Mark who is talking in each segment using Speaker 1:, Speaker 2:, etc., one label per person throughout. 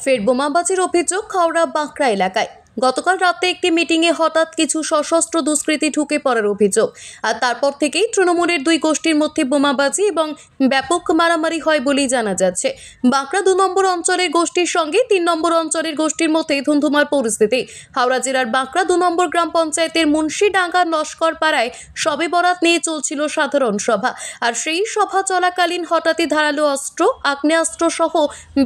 Speaker 1: ফের বোমাবাজির অভিযোগ হাওড়া বাঁকড়া এলাকায়। গতকাল রাতে একটি মিটিংয়ে হঠাৎ কিছু সশস্ত্র দুষ্কৃতী ঢুকে পড়ার অভিযোগ, আর তারপর থেকেই তৃণমূলের দুই গোষ্ঠীর মধ্যে বোমাবাজি এবং ব্যাপক মারামারি হয় বলেই জানা যাচ্ছে। বাঁকড়া 2 নম্বর অঞ্চলের গোষ্ঠীর সঙ্গে 3 নম্বর অঞ্চলের গোষ্ঠীর মধ্যে ধুন্ধুমার পরিস্থিতি। হাওড়া জেলার বাঁকড়া 2 নম্বর গ্রাম পঞ্চায়েতের মুন্সিডাঙ্গা নস্কর পাড়ায় শবে বরাত নিয়ে চলছিল সাধারণ সভা, আর সেই সভা চলাকালীন হঠাৎই ধারালো অস্ত্র, আগ্নেয়াস্ত্র সহ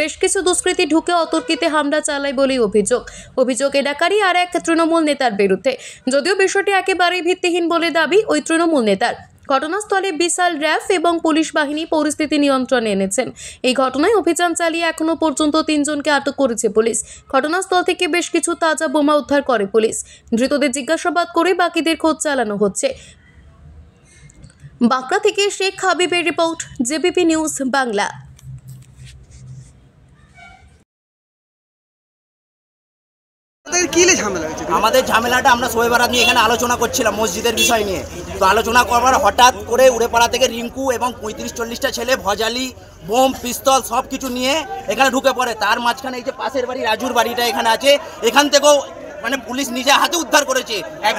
Speaker 1: বেশ কিছু দুষ্কৃতী ঢুকে অতর্কিতে হামলা চালায় বলেই অভিযোগ এলাকারই আর এক তৃণমূল নেতার বিরুদ্ধে। যদিও বিষয়টি একেবারেই ভিত্তিহীন বলে দাবি ওই তৃণমূল নেতার। ঘটনাস্থলে বিশাল র্যাফ এবং পুলিশ বাহিনী পরিস্থিতি নিয়ন্ত্রণে এনেছেন। এই ঘটনায় অভিযান চালিয়ে এখনো পর্যন্ত 3 জনকে আটক করেছে পুলিশ। ঘটনাস্থল থেকে বেশ কিছু তাজা বোমা উদ্ধার করে পুলিশ। ধৃতদের জিজ্ঞাসাবাদ করে বাকিদের খোঁজ চালানো হচ্ছে। বাঁকড়া থেকে শেখ হাবিবের রিপোর্ট, জেবিপি নিউজ বাংলা।
Speaker 2: আমাদের ঝামেলাটা আমরা শবে বরাত নিয়ে এখানে আলোচনা করছিলাম মসজিদের বিষয় নিয়ে। তো আলোচনা করবার হঠাৎ করে উড়েপাড়া থেকে রিঙ্কু এবং 35-40টা ছেলে ভজালি, বোম, পিস্তল সব কিছু নিয়ে এখানে ঢুকে পড়ে। তার মাঝখানে এই যে পাশের বাড়ি রাজুর বাড়িটা এখানে আছে, এখান থেকেও মানে পুলিশ নিজে হাতে উদ্ধার করেছে এক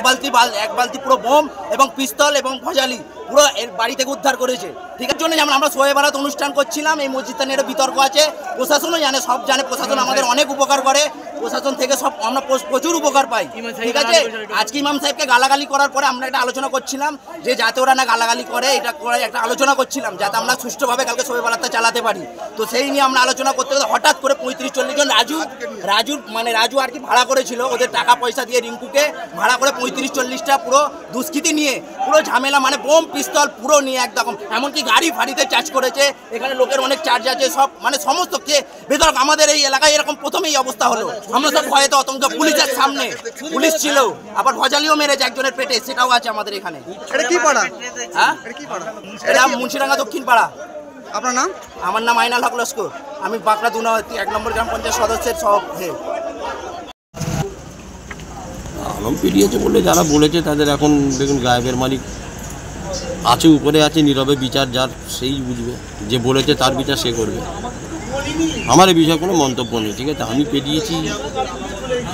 Speaker 2: বালতি পুরো বোম এবং পিস্তল এবং ভজালি পুরো এর বাড়ি থেকে উদ্ধার করেছে। ঠিক আছে, জন্য যেমন আমরা শবে বরাত অনুষ্ঠান করছিলাম, এই মসজিদটা নিয়ে বিতর্ক আছে, প্রশাসনও জানে, সব জানে। প্রশাসন আমাদের অনেক উপকার করে, প্রশাসন থেকে সব আমরা প্রচুর উপকার পাই। ঠিক আছে, আজকে ইমাম সাহেবকে গালাগালি করার পরে আমরা একটা আলোচনা করছিলাম যে যাতে ওরা না গালাগালি করে, এটা করে একটা আলোচনা করছিলাম যাতে আমরা সুষ্ঠুভাবে কালকে শবে বরাতটা চালাতে পারি। তো সেই নিয়ে আমরা আলোচনা করতে করতে হঠাৎ করে 35-40 জন রাজু আর কি ভাড়া করেছিল, ওদের টাকা পয়সা দিয়ে রিঙ্কুকে ভাড়া করে 35-40টা পুরো দুষ্কৃতী নিয়ে পুরো ঝামেলা, মানে বোম পিস্তল পুরো নিয়ে একদম, এমনকি গাড়ি ফাড়িতে চার্জ করেছে। এখানে লোকের অনেক চার্জ আছে, সব মানে সমস্ত বেতরক। আমাদের এই এলাকায় এরকম প্রথমেই অবস্থা হলো, আমরা সব ভয়েতে আতঙ্ক। পুলিশের সামনে পুলিশ ছিল, আবার ভজালিও মেরেছে একজনের পেটে, সেটাও আছে আমাদের এখানে।
Speaker 3: এটা কি পাড়া?
Speaker 2: হ্যাঁ,
Speaker 3: এটা কি পাড়া?
Speaker 2: এটা মুন্সিডাঙ্গা দক্ষিণ পাড়া।
Speaker 3: আপনার নাম?
Speaker 2: আমার নাম আইনাল হক লস্কর, আমি বাঁকড়া 1 নম্বর গ্রাম পঞ্চায়েত সদস্যের সব হেড।
Speaker 4: আলম পেরিয়েছে বলে যারা বলেছে তাদের এখন দেখুন গায়েবের মালিক আছে, উপরে আছে, নীরবে বিচার যার সেই বুঝবে, যে বলেছে তার বিচার সে করবে। আমার এই বিষয়ে কোনো মন্তব্য নেই। ঠিক আছে, আমি পেরিয়েছি,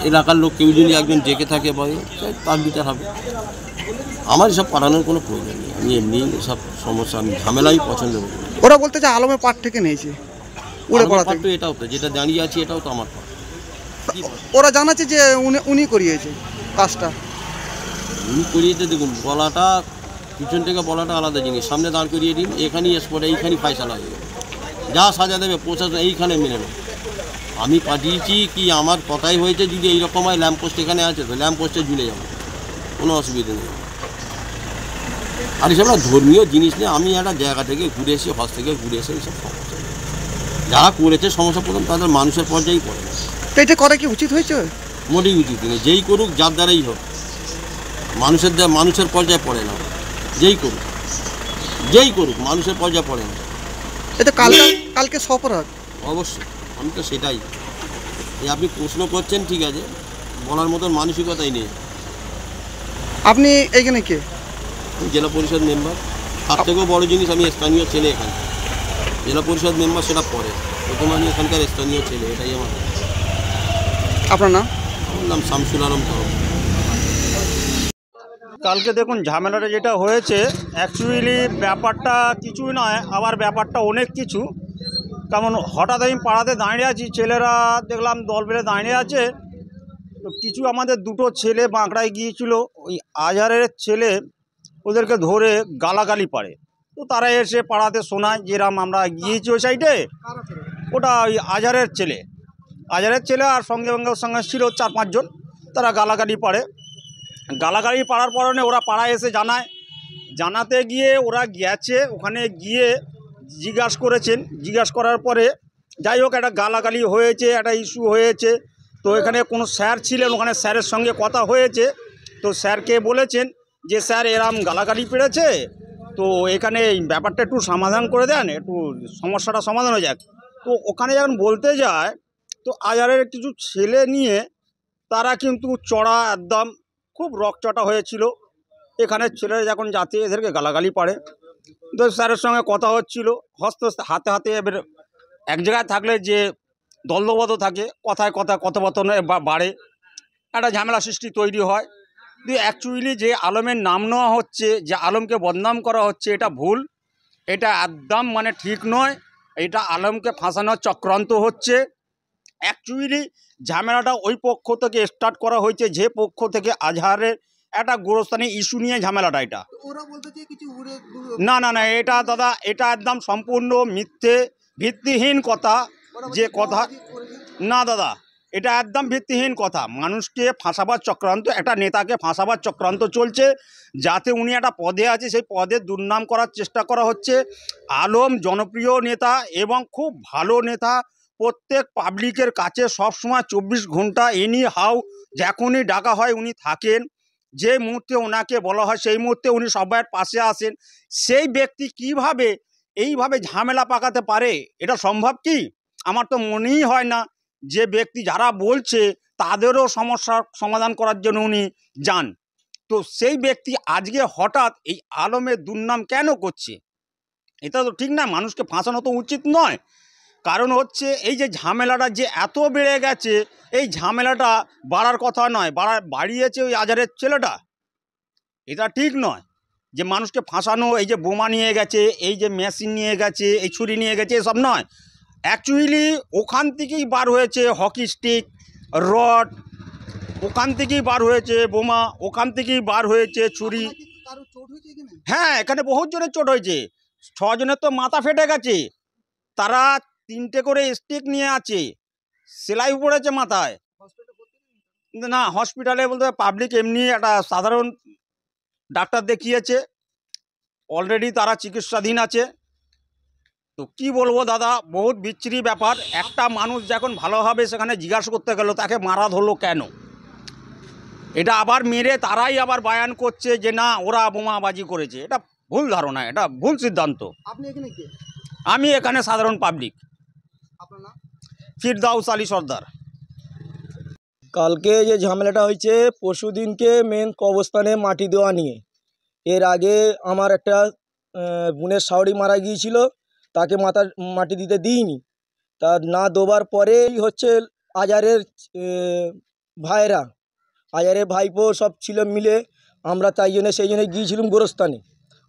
Speaker 4: এলাকার লোক কেউ যদি একজন জেগে থাকে ভয়ে, তার বিচার হবে। আমার এসব পাঠানোর কোনো প্রয়োজন নেই। আমি এমনি এসব সমস্যা, আমি ঝামেলাই পছন্দ করি।
Speaker 3: ওরা বলতে যে আলমের পাট থেকে নিয়েছে,
Speaker 4: পাট তো এটাও তো, যেটা দাঁড়িয়ে আছি এটাও তো আমার পাট।
Speaker 3: ওরা জানাচ্ছে যে উনি করিয়েছে কাজটা।
Speaker 4: উনি করিয়েছে, দেখুন বলাটা, পিছন থেকে বলাটা আলাদা জিনিস। সামনে দাঁড় করিয়ে দিন, এখানেই স্পটে এইখানেই ফায়সালা হয়ে যাবে, যা সাজা দেবে প্রশাসন এইখানে মেনে নেবে। আমি পাঠিয়েছি কি আমার কথাই হয়েছে, যদি এইরকম হয় ল্যাম্পপোস্ট এখানে আছে তো ল্যাম্পপোস্টে ঝুলে যাবে, কোনো অসুবিধা নেই। আর এসব না ধর্মীয় জিনিস নিয়ে আমি একটা জায়গা থেকে ঘুরে এসে, হজ থেকে ঘুরে এসে এইসব সমস্যা যারা করেছে সমস্যা প্রথম তাদের মানুষের পর্যায়েই পড়ে না।
Speaker 3: তো এটা করা কি উচিত হয়েছে?
Speaker 4: মোটেই উচিত নেই। যেই করুক, যার দ্বারাই হোক, মানুষের পর্যায়ে পড়ে না। যেই করুক মানুষের পর্যায়ে পড়ে না।
Speaker 3: এটা কালকে অপরাধ
Speaker 4: অবশ্যই, আমি তো সেটাই। আপনি প্রশ্ন করছেন, ঠিক আছে, বলার মতন মানসিকতাই নেই।
Speaker 3: আপনি এইখানে কে?
Speaker 4: জেলা পরিষদ মেম্বার। তার থেকেও বড় জিনিস, আমি স্থানীয় ছেলে এখানে। জেলা পরিষদ মেম্বার সেটা পরে, প্রথম আমি এখানকার স্থানীয় ছেলে, এটাই আমার।
Speaker 3: আপনার নাম?
Speaker 4: আমার নাম শামসুল আলম।
Speaker 5: কালকে দেখুন ঝামেলাটা যেটা হয়েছে, অ্যাকচুয়ালি ব্যাপারটা কিছুই নয়, আবার ব্যাপারটা অনেক কিছু। কারণ হঠাৎ আমি পাড়াতে দাঁড়িয়ে আছি, ছেলেরা দেখলাম দল বেঁধে দাঁড়িয়ে আছে। তো কিছু আমাদের 2টো ছেলে বাঁকড়ায় গিয়েছিল, ওই আজহারের ছেলে ওদেরকে ধরে গালাগালি পারে। তো তারা এসে পাড়াতে শোনায় যেরাম আমরা গিয়েছি ওই সাইডে, ওটা ওই আজহারের ছেলে আর সঙ্গে ছিল 4-5 জন, তারা গালাগালি পারে। গালাগালি পাড়ার পরে ওরা পাড়ায় এসে জানাতে গিয়ে ওরা গেছে, ওখানে গিয়ে জিজ্ঞাসা করার পরে যাই হোক একটা গালাগালি হয়েছে, একটা ইস্যু হয়েছে। তো এখানে কোনো স্যার ছিলেন, ওখানে স্যারের সঙ্গে কথা হয়েছে। তো স্যারকে বলেছেন যে স্যার এরম গালাগালি পেড়েছে, তো এখানে এই ব্যাপারটা একটু সমাধান করে দেন, একটু সমস্যাটা সমাধান হয়ে যাক। তো ওখানে যখন বলতে যায়, তো আজহারের কিছু ছেলে নিয়ে তারা কিন্তু চড়া একদম খুব রকচটা হয়েছিল। এখানে ছেলেরা যখন যাতে এদেরকে গালাগালি পারে, তো স্যারের সঙ্গে কথা হচ্ছিল, হাতে এবার এক জায়গায় থাকলে যে দলদবদ্ধ থাকে, কথায় কথায় কথোপকথনে বাড়ে, একটা ঝামেলা সৃষ্টি তৈরি হয়। কিন্তু অ্যাকচুয়ালি যে আলমের নাম নেওয়া হচ্ছে, যে আলমকে বদনাম করা হচ্ছে, এটা ভুল, এটা একদম মানে ঠিক নয়। এটা আলমকে ফাঁসানোর চক্রান্ত হচ্ছে। অ্যাকচুয়ালি ঝামেলাটা ওই পক্ষ থেকে স্টার্ট করা হয়েছে, যে পক্ষ থেকে আজহারের একটা গোরস্থানী ইস্যু নিয়ে ঝামেলাটা। এটা
Speaker 3: ওরা বলতে চাই কিছু
Speaker 5: না না না, এটা দাদা এটা একদম সম্পূর্ণ মিথ্যে, ভিত্তিহীন কথা। যে কথা না দাদা, এটা একদম ভিত্তিহীন কথা। মানুষকে ফাঁসাবার চক্রান্ত, একটা নেতাকে ফাঁসাবার চক্রান্ত চলছে, যাতে উনি একটা পদে আছে সেই পদের দুর্নাম করার চেষ্টা করা হচ্ছে। আলম জনপ্রিয় নেতা এবং খুব ভালো নেতা, প্রত্যেক পাবলিকের কাছে সবসময় 24 ঘন্টা এনি হাউ যখনই ডাকা হয় উনি থাকেন। যে মুহূর্তে ওনাকে বলা হয় সেই মুহূর্তে উনি সবার পাশে আসেন। সেই ব্যক্তি কিভাবে এইভাবে ঝামেলা পাকাতে পারে, এটা সম্ভব কি? আমার তো মনেই হয় না। যে ব্যক্তি যারা বলছে তাদেরও সমস্যার সমাধান করার জন্য উনি যান, তো সেই ব্যক্তি আজকে হঠাৎ এই আলমের দুর্নাম কেন করছে? এটা তো ঠিক না, মানুষকে ফাঁসানো তো উচিত নয়। কারণ হচ্ছে এই যে ঝামেলাটা যে এত বেড়ে গেছে, এই ঝামেলাটা বাড়ার কথা নয়, বাড়িয়েছে ওই আজহারের ছেলেটা। এটা ঠিক নয় যে মানুষকে ফাঁসানো, এই যে বোমা নিয়ে গেছে, এই যে মেশিন নিয়ে গেছে, এই ছুরি নিয়ে গেছে, এসব নয়। অ্যাকচুয়ালি ওখান থেকেই বার হয়েছে হকি স্টিক, রড, ওখান থেকেই বার হয়েছে বোমা, ওখান থেকেই বার হয়েছে ছুরি।
Speaker 3: কারো চোট হয়েছে এখানে?
Speaker 5: হ্যাঁ, এখানে বহুত জনের চোট হয়েছে, 6 জনের তো মাথা ফেটে গেছে। তারা 3টে করে স্টিক নিয়ে আছে, সেলাই পড়েছে মাথায়। না, হসপিটালে বলতে পাবলিক এমনি একটা সাধারণ ডাক্তার দেখিয়েছে, অলরেডি তারা চিকিৎসাধীন আছে। তো কি বলবো দাদা, বহুত বিচ্ছিরি ব্যাপার। একটা মানুষ যখন ভালোভাবে সেখানে জিজ্ঞাসা করতে গেল তাকে মারা ধরলো কেন, এটা আবার মেরে তারাই আবার বায়ান করছে যে না ওরা বোমাবাজি করেছে। এটা ভুল ধারণা, এটা ভুল সিদ্ধান্ত।
Speaker 3: আপনি এখানে কে?
Speaker 5: আমি এখানে সাধারণ পাবলিক।
Speaker 3: আপনার নাম?
Speaker 5: ফিরদাউস আলী সর্দার।
Speaker 6: কালকে যে ঝামেলাটা হয়েছে পরশু দিনকে মেন কবরস্থানে মাটি দেওয়া নিয়ে, এর আগে আমার একটা বোনের শাওড়ি মারা গিয়েছিল, তাকে মাটি দিতে দিইনি। তা না দেওয়ার পরেই হচ্ছে আজহারের ভাইরা, আজহারের ভাইপো সব ছিল মিলে, আমরা তাই জন্য সেই জন্য গিয়েছিলাম গোরস্থানে।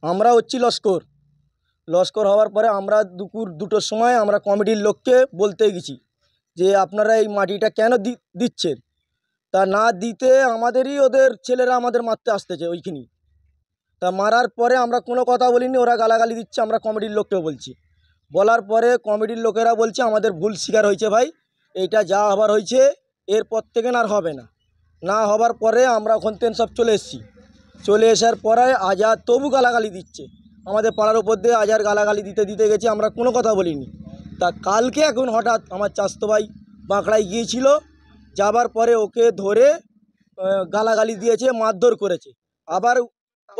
Speaker 6: আমরা হচ্ছি লস্কর হওয়ার পরে আমরা দুপুর 2টোর সময় আমরা কমিটির লোককে বলতে গেছি যে আপনারা এই মাটিটা কেন দিচ্ছেন। তা না দিতে আমাদেরই ওদের ছেলেরা আমাদের মারতে আসতেছে ওইখানেই। তা মারার পরে আমরা কোনো কথা বলিনি, ওরা গালাগালি দিচ্ছে, আমরা কমিটির লোককেও বলছি। বলার পরে কমিটির লোকেরা বলছে আমাদের ভুল স্বীকার হয়েছে ভাই, এইটা যা হবার হয়েছে এরপর থেকে আর হবে না। না হবার পরে আমরা ওখান থেকে সব চলে এসেছি। চলে আসার পরে আজহার তবু গালাগালি দিচ্ছে, আমাদের পাড়ার উপর দিয়ে আজহার গালাগালি দিতে গেছে, আমরা কোনো কথা বলিনি। তা কালকে এখন হঠাৎ আমার চাচতো ভাই বাঁকড়ায় গিয়েছিল, যাবার পরে ওকে ধরে গালাগালি দিয়েছে, মারধর করেছে। আবার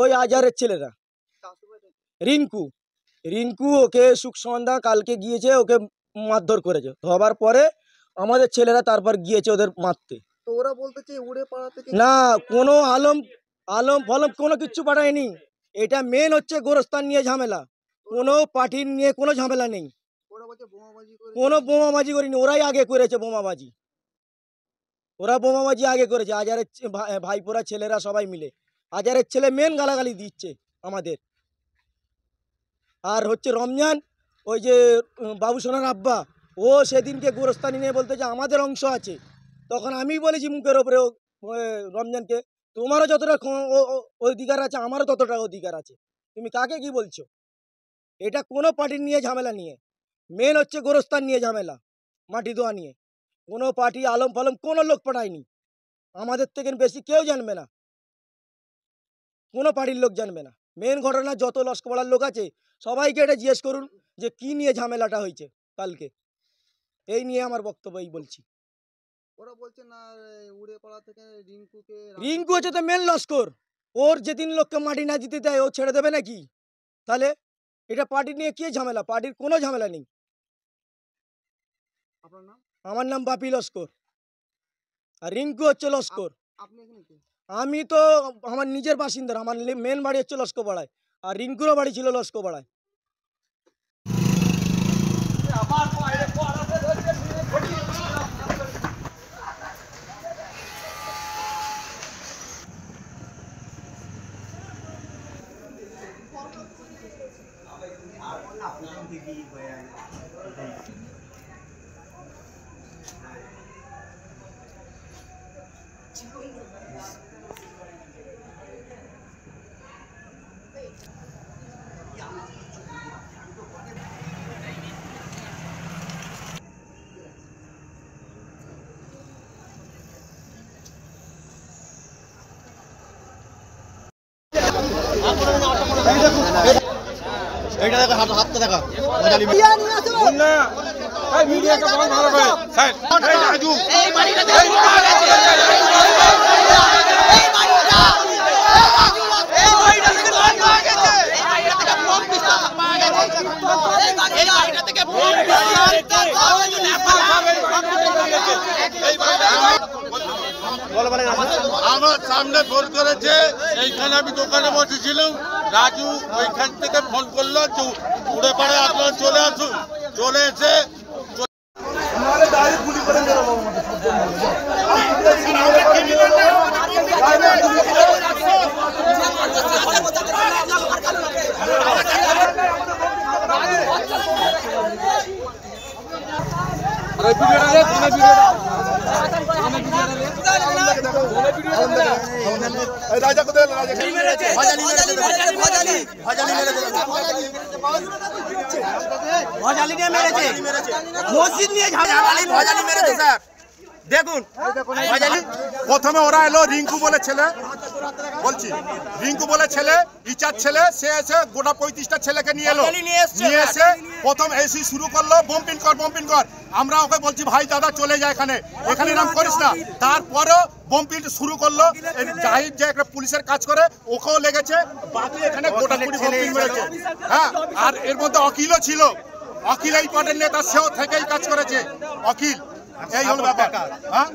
Speaker 6: ওই আজহারের ছেলেরা রিঙ্কু ওকে সুখ সন্ধ্যা কালকে গিয়েছে, ওকে মারধর করেছে। হবার পরে আমাদের ছেলেরা তারপর গিয়েছে ওদের মারতে।
Speaker 3: তো ওরা বলতে চাই উড়ে পাড়া থেকে
Speaker 6: না, কোনো আলম ফলম কোনো কিচ্ছু পাঠায়নি। এটা মেন হচ্ছে গোরস্থান নিয়ে ঝামেলা, কোনো পার্টির নিয়ে কোনো ঝামেলা নেই।
Speaker 3: ওরা বলছে বোমাবাজি করে।
Speaker 6: কোনো বোমাবাজি করিনি, ওরাই আগে করেছে বোমাবাজি। ওরা বোমাবাজি আগে করেছে, আজহারের ভাইপোরা ছেলেরা সবাই মিলে। আজহারের ছেলে মেন গালাগালি দিচ্ছে আমাদের। আর হচ্ছে রমজান, ওই যে বাবু সোনার আব্বা, ও সেদিনকে গোরস্থানি নিয়ে বলতে যে আমাদের অংশ আছে। তখন আমি বলেছি মুখের ওপরে রমজানকে, তোমারও যতটা অধিকার আছে আমারও ততটা অধিকার আছে, তুমি কাকে কি বলছো? এটা কোনো পার্টির নিয়ে ঝামেলা নিয়ে, মেন হচ্ছে গোরস্থান নিয়ে ঝামেলা, মাটি দেওয়া নিয়ে। কোনো পার্টি আলম ফালম কোনো লোক পাঠায়নি, আমাদের থেকে বেশি কেউ জানবে না, কোনো পার্টির লোক জানবে না। মেন ঘটনা যত লস্করপাড়ার লোক আছে সবাইকে এটা জিজ্ঞেস করুন যে কি নিয়ে ঝামেলাটা হয়েছে কালকে। এই নিয়ে আমার বক্তব্য এই বলছি।
Speaker 3: ওরা বলছে না উড়ে পাড়া থেকে
Speaker 6: রিঙ্কু হচ্ছে তো মেন লস্কর, ওর যেদিন লোককে মাটি না দিতে দেয় ও ছেড়ে দেবে নাকি? তাহলে এটা পার্টি নিয়ে কি ঝামেলা? পার্টির কোনো ঝামেলা নেই।
Speaker 3: আপনার নাম?
Speaker 6: আমার নাম বাপি লস্কর, আর রিঙ্কু হচ্ছে লস্কর।
Speaker 3: আপনি এখানে কে?
Speaker 6: আমি তো আমার নিজের বাসিন্দার, আমার মেন বাড়ি হচ্ছে লস্করপাড়ায়, আর রিঙ্কুরও বাড়ি ছিল লস্করপাড়ায়।
Speaker 2: এইটা দেখো হাতটা দেখা
Speaker 7: আমার সামনে ফোন করেছে, এইখানে আমি দোকানে বসেছিলাম, রাজু ওইখান থেকে ফোন করলো উড়ে পাড়ে আপনারা চলে আসুন, চলে এসে
Speaker 2: ভজালি নিয়ে মেরেছে, মসজিদ নিয়ে ভজালি মেরেছে স্যার। দেখুন
Speaker 7: প্রথমে ওরা এলো রিঙ্কু বলে ছেলে, বলছি রিঙ্কু বলে ছেলে, ইচার ছেলে, সে এসে গোটা 35টা ছেলেকে নিয়ে এলো, নিয়ে এসে প্রথম এসি শুরু করলো বম্পিং কর বম্পিং কর। আমরা ওকে বলছি ভাই দাদা চলে যায়, এখানে এরকম করিস না। তারপরেও বম্পিং শুরু করলো। জাহিদ যে একটা পুলিশের কাজ করে, ওকেও লেগেছে, বাকি এখানে গোটা কুড়ি বম্পিং মেরেছে। হ্যাঁ, আর এর মধ্যে অকিলও ছিল, অকিল এই পার্টির নেতা, সেও থেকেই কাজ করেছে অকিল। এই হলো ব্যাপার। হ্যাঁ।